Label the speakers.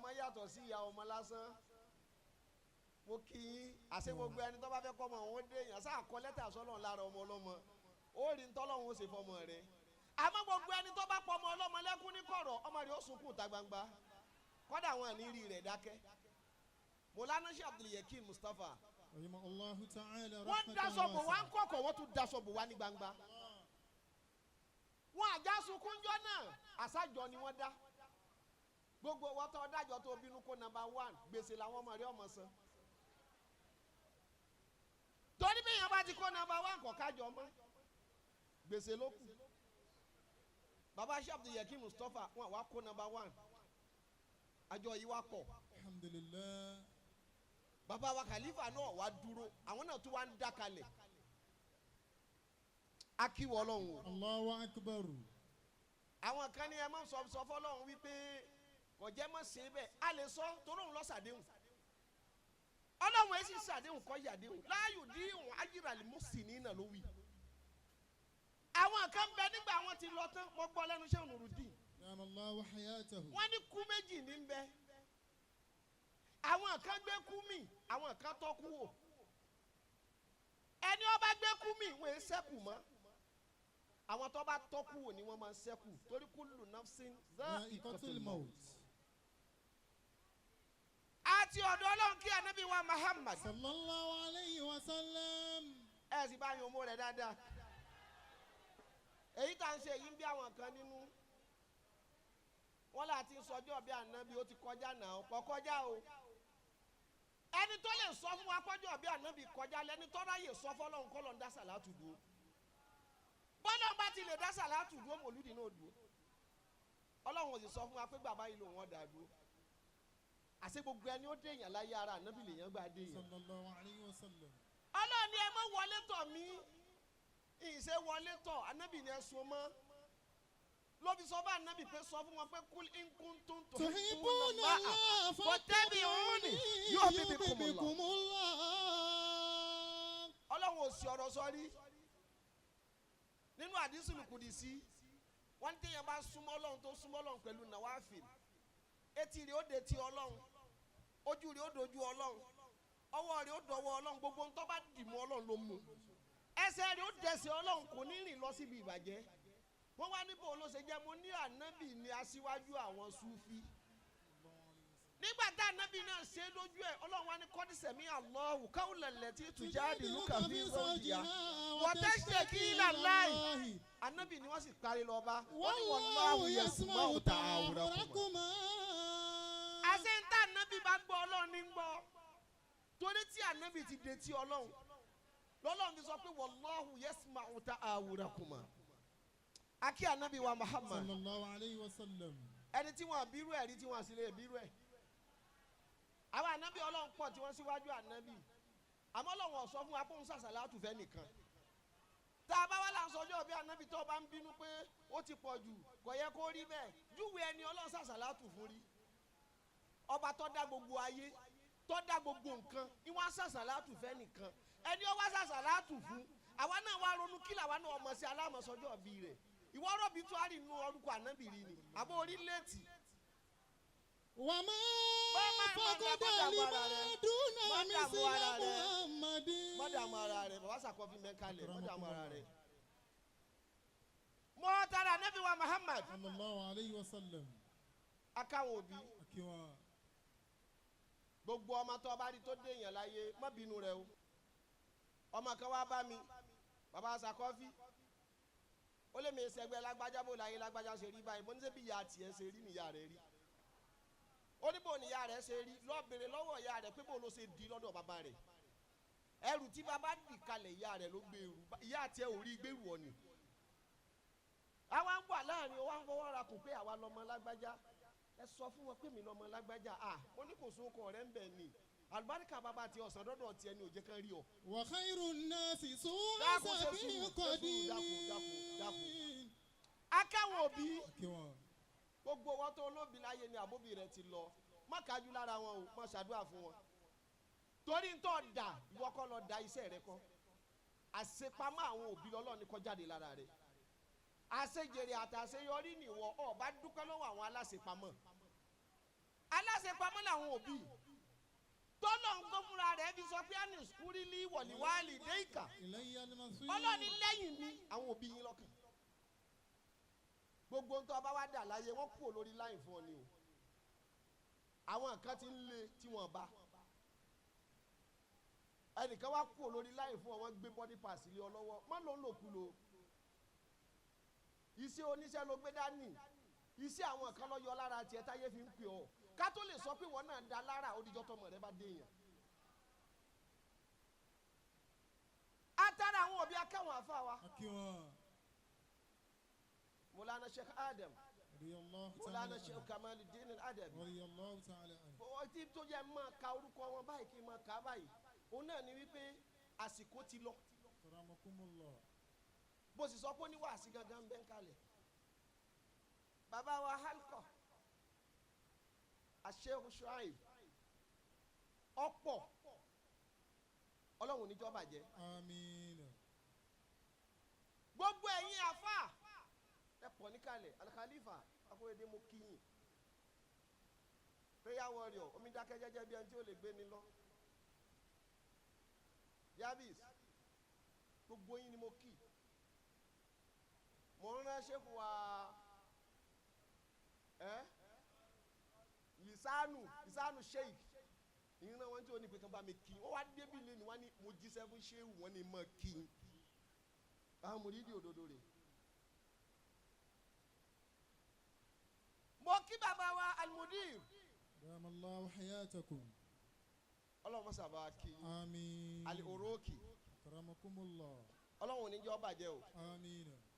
Speaker 1: ọmọ yàtọ̀ sí ìyá ọmọ lásán mo kì í àṣẹ gbogbo ẹni tó bá fẹ́ kọ́ ọmọ òun dé èèyàn sáà kọ́ lẹ́tà sọ́lọ́run lára ọmọ ọlọ́mọ ó rí ntọ́lọ́run ó ṣe fọmọ rẹ̀ àmọ́ gbogbo ẹni tó bá pọ̀ ọmọ ọlọ́mọ lẹ́kún ní kọ̀rọ̀ ọmọ rẹ̀ ó sunkún ta gbangba kọ́dà wọn ní rí rẹ̀ dákẹ́ Mọ̀lánà Sheikh Abdul-Yakin Mustapha wọ́n daṣọ bò wá ń kọ̀kọ̀ wọ́n tún daṣọ bò wá ní gbangba wọn àjà sunkúnjọ́ náà àṣàjọ ni wọ́n dá gbogbo wọn tó dájọ́ tó bínú kó number 1 gbèsè làwọn ọmọ rẹ̀ ọmọ san torí bí yẹn bá ti kó number 1 kọ̀ kájọ mọ́ gbèsè ló kù baba Sheikh Abdul-Yakin Mustapha wọn wá kó number 1 àjọ yìí wá pọ̀
Speaker 2: alhamdulillah
Speaker 1: baba wa khalifa náà wá dúró àwọn náà tún wá ń dákalẹ̀ akiwọ Ọlọ́run
Speaker 2: Allahu akbar
Speaker 1: àwọn kan ní ẹ máa sọ fọ́lọ́run wípé kò jẹ́ mọ́ ṣe bẹ́ẹ̀ a lè sọ torí òun lọ ṣàdéhùn Ọlọ́run ẹ sì ṣàdéhùn kọ́ yàdéhùn láàyò díhùn ajíràlì mùsùlùmí náà ló wí àwọn kan bẹ nígbà wọn ti lọ tán mo gbọ́ lẹ́nu Sheikh Nuruddin
Speaker 2: Allahu hayatahu
Speaker 1: wọ́n ní kú méjì ní bẹ àwọn kan gbé kú mi àwọn kan tọ́ kú wò ẹni ó bá gbé kú mi wọ́n ń ṣẹ́kù mọ́ àwọn tó bá tọ́ kú wò ni wọ́n máa ń ṣẹ́kù torí kullu nafsin
Speaker 2: dha'iqatul maut
Speaker 1: àti ọ̀dọ̀ Ọlọ́run kí Ànábì wa Muhammad
Speaker 2: sallallahu alayhi wa sallam
Speaker 1: ẹ sì bá yan ọmọ rẹ̀ dáadáa èyí tá à ń ṣe yìí ń bí àwọn kan nínú wọn láti sọjọ́ bí Ànábì ó ti kọjá náà kò kọjá o ẹni tó lè sọ fún wa kọjọ́ bí Ànábì kọjá lẹ́ni tó ráyè sọ fọlọ́run kọ́ ló ń dá sàlátù dúró bọ́lá bá ti lè dá sàlátù dúró mòlúdì náà dúró Ọlọ́run ò sì sọ fún wa pé bàbá yìí ló wọ́n dá dúró àṣẹ gbogbo ẹni ó dé èèyàn láyé ara Ànábì lè yàn gbà dé èèyàn
Speaker 2: sallallahu alayhi wa sallam
Speaker 1: Ọlọ́run ni ẹ mọ wọlé tọ̀ mí ìṣe wọlé tọ̀ Ànábì ni ẹ sún mọ́ lóbi sọ bá Ànábì pé sọ fún wọn pé kul in kuntum tuhibbuna Allah fattabi'uni yuhbibkumullah Ọlọ́run ò sí ọ̀rọ̀ sọ́rí nínú àdísùlù kùdìsí wọ́n ní téèyàn bá súnmọ́ Ọlọ́run tó súnmọ́ Ọlọ́run pẹ̀lú nàwáfìl etí rẹ̀ ó de ti Ọlọ́run ojú rẹ̀ ó dojú Ọlọ́run ọwọ́ rẹ̀ ó dọwọ́ Ọlọ́run gbogbo ń tó bá dì mọ́ Ọlọ́run ló mú ẹsẹ̀ rẹ̀ ó dẹsẹ̀ Ọlọ́run kò ní rìn lọ síbi ìbàjẹ́ wọ́n wá níbo ló ṣe jẹ́ mo ní Ànábì ní aṣíwájú àwọn Súfí nígbà tá Ànábì náà ṣe lójú ẹ̀ Ọlọ́run wá ní qad sami'a Allahu qawla allati tujadiluka fi zawjiha wa tashtaki ila Allahi Ànábì ni wọ́n sì parí lọ bá wọ́n ní wallahu yasma'u ta'awurakuma àṣẹ ń tá Ànábì bá gbọ́ Ọlọ́run ní gbọ́ torí tí Ànábì ti dé tí Ọlọ́run lọ́lọ́run fi sọ pé wallahu yasma'u ta'awurakuma akí Ànábì wa Muhammad
Speaker 2: sallallahu alayhi wa sallam
Speaker 1: ẹni tí wọ́n bírú ẹ̀ rí tí wọ́n sì lè bírú ẹ̀ àwọn Ànábì Ọlọ́run pọ̀ tí wọ́n síwájú Ànábì àmọ́ Ọlọ́run ó sọ fún wa pé òun ṣàṣàlátù fẹ́ nìkan tá a bá wà láǹsọjọ́ bí Ànábì tó bá ń bínú pé ó ti pọ̀ jù kò yẹ kó rí bẹ́ẹ̀ júwe ẹni Ọlọ́run ṣàṣàlátù fún rí ọba tó dá gbogbo ayé tó dá gbogbo nǹkan ìwọ́n ṣàṣàlátù fẹ́ nìkan ẹni ó wá ṣàṣàlátù fún àwa náà wá ronú kí làwa náà ọmọ sí alámọ̀sọjọ́ bí rẹ̀ ìwọ rọ̀bì tó a rí inú orúkọ Ànábì rí ni àbọ̀ orílẹ̀-èdè.
Speaker 2: wà má fọkọdà ní mọ́dúnà mísílẹ̀ Muhammadin.
Speaker 1: mọ́dàmú ara rẹ̀ bàbá sàkọ́fì mẹ́kálẹ̀ mọ́dàmú ara rẹ̀. mọ́ tara Ànábì wa Muhammad.
Speaker 2: sallallahu alayhi wa sallam.
Speaker 1: akáwọn òbí.
Speaker 2: akiwa.
Speaker 1: gbogbo ọmọ tó bá rí tó dé èèyàn láyé má bínú rẹ o. ọmọ kan wá bá mi bàbá sàkọ́fì ó lè mi sẹgbẹ́ lágbájá bó láyé lágbájá ṣe rí báyìí mo ní sẹ́bi ìyá tiẹ̀ ṣe rí níyà rẹ̀ rí ó ní bò níyà rẹ̀ ṣe rí lọ́ọ́ béèrè lọ́wọ́ ìyá rẹ̀ pé bò ló ṣe di lọ́dọ̀ bàbá rẹ̀ ẹrù tí bàbá dì kalẹ̀ ìyá rẹ̀ ló gbé ẹrù ìyá tiẹ̀ ò rí gbèrú ọ̀nì àwa ń wà láàrin wa ń fọwọ́ ra kù pé àwa lọ́mọ lágbájá ẹ sọ fún wọn pé mi lọ́mọ lágbájá mo ní kò sóko ọ̀rẹ́ ń bẹ̀ ni àlùbáríkà bàbá ti ọ̀sán dọ́dọ̀ tiẹ̀ ni ò jẹ́ kán rí ọ.
Speaker 2: wa khairun nasi su'asabi qadimin.
Speaker 1: akáwọn òbí gbogbo wọn tó olóbi láyé ni àbóbi rẹ ti lọ má kájú lára wọn o má ṣàdúrà fún wọn torí ń tọ́ da ìwọ kọ́ lọ da iṣẹ́ rẹ kọ́ àṣepamọ́ àwọn òbí lọ́lọ́ ní kó jáde lára rẹ àṣejèrè àtàṣeyọrí nìwọ ọ bá dúpẹ́ lọ́wọ́ àwọn aláṣepamọ́ pamọ́ làwọn òbí tọ́lọ̀ ń gbọ́ fúnra rẹ̀ fi sọ pé àní skúrílì wọ̀líwálì déìkà ọlọ́ni lẹ́yìn mi àwọn òbí yín lọ́kàn gbogbo ń tọ́ bá wá dà láyé wọ́n kúrò lórí láì fún ọ ni o àwọn nǹkan ti ń le tí wọ́n bá ẹnìkan wá kúrò lórí láì fún ọ wọ́n gbé body pass lé ọ lọ́wọ́ má ló ń lò kú lo iṣẹ́ oníṣẹ́ ló gbé dání iṣẹ́ àwọn kan lọ yọ lára tiẹ̀ táyé fi ń pè ọ́ ká tó lè sọ pé wọ́n náà da lára odijọ́ tọmọ rẹ bá dé yàn. atara àwọn òbí akáwọn àfa wa. Mawlana Sheikh Adam Mawlana Sheikh Kamaluddin Al-Adabi bọ́wọ́ tí tó yẹ máa ka orúkọ wọn báyìí kí n máa kà á báyìí òun náà ni wípé àsìkò ti lọ bó sì sọ pé ó ní wàásì gangan bẹ́ẹ̀ kalẹ̀ bàbá wa halqa Sheikh Shuaib ọ̀pọ̀ ọlọ́run níjọba jẹ́
Speaker 2: àmín
Speaker 1: gbogbo ẹ̀yin àfà ẹ pọ̀ níkàlẹ̀ Al-Khalifa akóredé mo kíyìn prayer warrior omi dákẹ́ jẹ́jẹ́ bí ẹni tí ó lè gbé ni lọ yabis gbogbo yín ni mo kí mo ń rán Sheikh wa lisanu Sheikh ìran wọn tí ó ní pé kan bá mi kí wọn wá débi lé ní wọn ní mo jíṣẹ́ fún Sheikh wọn ní mọ kí àwọn mùrídìí òdodo rẹ̀ mo kí bàbá wa al-mudir
Speaker 2: damallahu hayatakum
Speaker 1: ọlọ́run sábà kí
Speaker 2: àmín
Speaker 1: al-uruki
Speaker 2: karamakumullah
Speaker 1: ọlọ́run ní jẹ́ ó bàjẹ́ o
Speaker 2: àmín